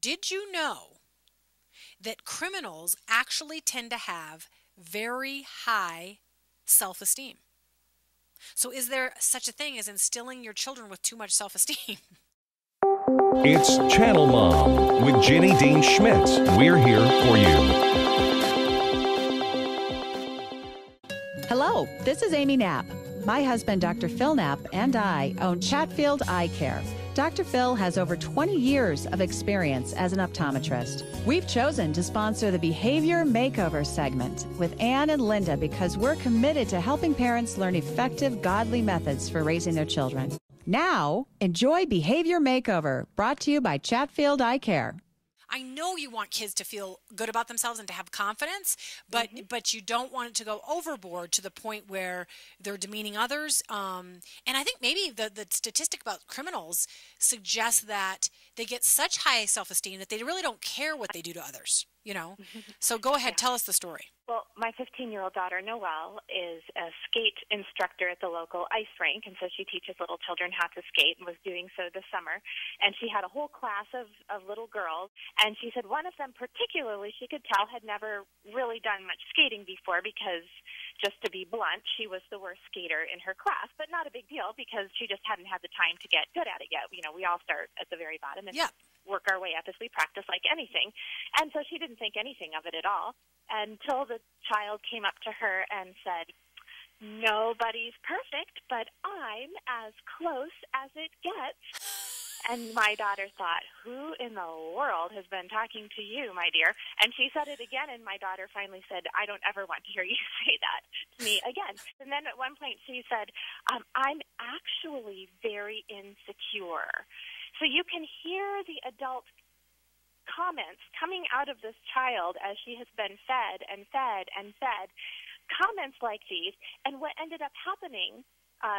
Did you know that criminals actually tend to have very high self-esteem? So is there such a thing as instilling your children with too much self-esteem? It's Channel Mom with Jenny Dean Schmidt. We're here for you. Hello, this is Amy Knapp. My husband, Dr. Phil Knapp, and I own Chatfield Eye Care. Dr. Phil has over 20 years of experience as an optometrist. We've chosen to sponsor the Behavior Makeover segment with Ann and Linda because we're committed to helping parents learn effective, godly methods for raising their children. Now, enjoy Behavior Makeover, brought to you by Chatfield Eye Care. I know you want kids to feel good about themselves and to have confidence, but you don't want it to go overboard to the point where they're demeaning others. And I think maybe the statistic about criminals suggests that they get such high self-esteem that they really don't care what they do to others, you know? So go ahead, tell us the story. Well, my 15-year-old daughter, Noelle, is a skate instructor at the local ice rink, and so she teaches little children how to skate and was doing so this summer. And she had a whole class of little girls, and she said one of them particularly, she could tell, had never really done much skating before because, just to be blunt, she was the worst skater in her class, but not a big deal because she just hadn't had the time to get good at it yet. You know, we all start at the very bottom and work our way up as we practice like anything. And so she didn't think anything of it at all until the child came up to her and said, "Nobody's perfect, but I'm as close as it gets." And my daughter thought, who in the world has been talking to you, my dear? And she said it again, and my daughter finally said, "I don't ever want to hear you say that to me again." And then at one point she said, "I'm actually very insecure." So you can hear the adult comments coming out of this child as she has been fed and fed and fed, comments like these. And what ended up happening,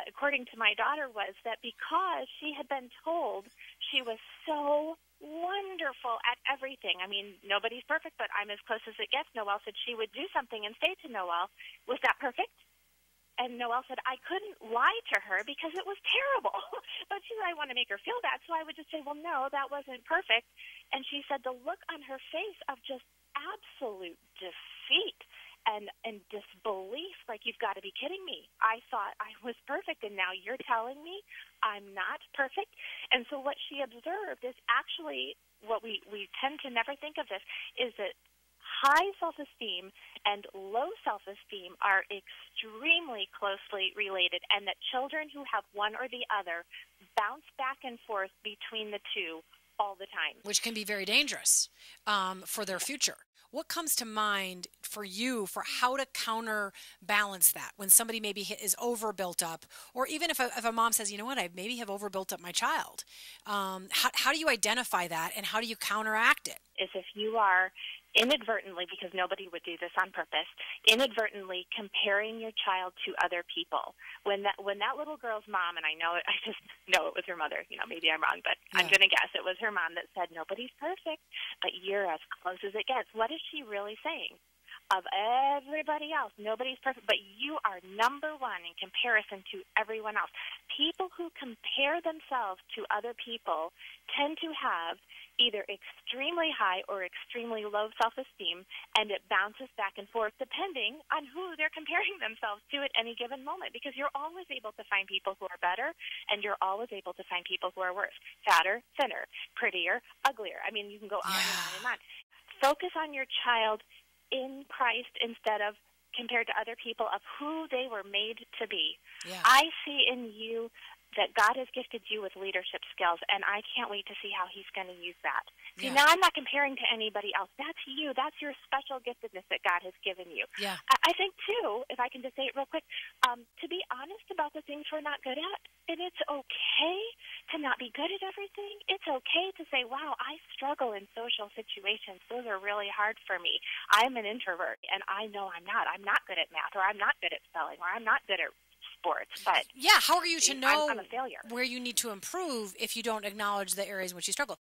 according to my daughter, was that because she had been told she was so wonderful at everything. I mean, nobody's perfect, but I'm as close as it gets. Noelle said she would do something and say to Noelle, "Was that perfect?" And Noelle said, "I couldn't lie to her because it was terrible." But she said, "I want to make her feel bad." So I would just say, "Well, no, that wasn't perfect." And she said the look on her face of just absolute defeat and disbelief, like, "You've got to be kidding me. I thought I was perfect, and now you're telling me I'm not perfect?" And so what she observed is actually what we tend to never think of this, is that high self-esteem and low self-esteem are extremely closely related, and that children who have one or the other bounce back and forth between the two all the time. Which can be very dangerous for their future. What comes to mind for you for how to counterbalance that when somebody maybe is overbuilt up, or even if a mom says, "You know what, I maybe have overbuilt up my child." How do you identify that, and how do you counteract it? Is if you are inadvertently, because nobody would do this on purpose, inadvertently comparing your child to other people. When that little girl's mom, and I just know it was her mother, you know, maybe I'm wrong, but I'm going to guess it was her mom that said, "Nobody's perfect, but you're as close as it gets." What is she really saying? Of everybody else, nobody's perfect, but you are number one in comparison to everyone else. People who compare themselves to other people tend to have either extremely high or extremely low self-esteem, and it bounces back and forth depending on who they're comparing themselves to at any given moment, because you're always able to find people who are better, and you're always able to find people who are worse, fatter, thinner, prettier, uglier. I mean, you can go on and on and on. Focus on your child in Christ instead of compared to other people of who they were made to be. Yeah. I see in you that God has gifted you with leadership skills, and I can't wait to see how he's going to use that. See, now I'm not comparing to anybody else. That's you. That's your special giftedness that God has given you. Yeah. I think, too, if I can just say it real quick, to be honest about the things we're not good at, and it's okay to not be good at everything. It's okay to say, "Wow, I struggle in social situations. Those are really hard for me. I'm an introvert, and I know I'm not. I'm not good at math, or I'm not good at spelling, or I'm not good at sports." But yeah, how are you to know I'm a failure. where you need to improve if you don't acknowledge the areas in which you struggle?